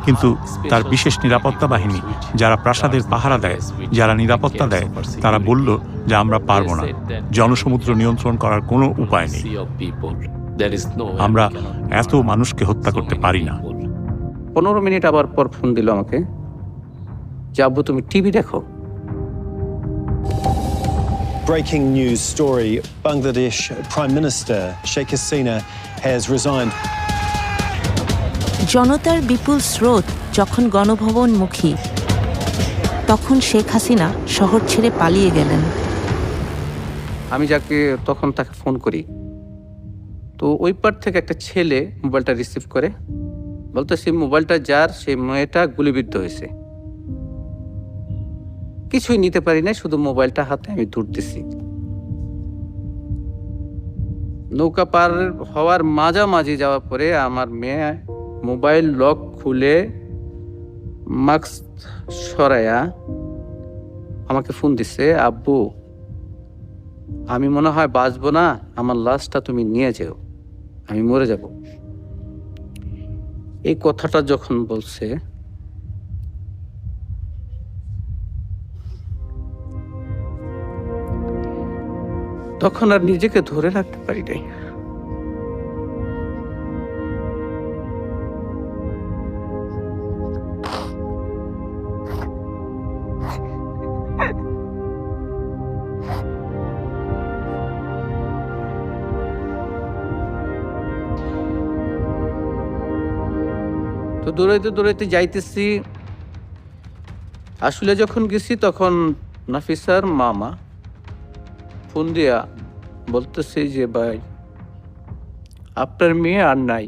কিন্তু তার বিশেষ নিরাপত্তা বাহিনী, যারা প্রাসাদের পাহারা দেয়, যারা নিরাপত্তা দেয়, তারা বলল যে আমরা পারব না, জনসমুদ্র নিয়ন্ত্রণ করার কোনো উপায় নেই, আমরা এত মানুষকে হত্যা করতে পারি না। 15 মিনিট আবার পর ফোন দিল আমাকে, যে আব্বু তুমি টিভি দেখো। Breaking news story, Bangladesh Prime Minister Sheikh Hasina has resigned. জনতার বিপুল স্রোত যখন গণভবনমুখী, তখন শেখ হাসিনা শহর ছেড়ে পালিয়ে গেলেন। আমি তখন তাকে ফোন করি, তো ওই পার থেকে একটা ছেলে মোবাইলটা রিসিভ করে বলতেছি মোবাইলটা যার, সেই মেয়েটা গুলিবিদ্ধ হয়েছে। কিছুই নিতে পারি না, শুধু মোবাইলটা হাতে আমি দৌড়তেছি। নৌকা পার হওয়ার মাঝামাঝি যাওয়ার পরে আমার মেয়ে মোবাইল লক খুলে মাস্ক সরাইয়া আমাকে ফোন দিছে, আব্বু আমি মনে হয় বাঁচবো না, আমার লাশটা তুমি নিয়ে যেও, আমি মরে যাব। এই কথাটা যখন বলছে, তখন আর নিজেকে ধরে রাখতে পারি নাই। তো দৌড়াইতে দৌড়াইতে যাইতেছি, আসলে যখন গেছি তখন নাফিসার মামা ফোন দিয়া বলতেছে যে ভাই আপনার মেয়ে আর নাই।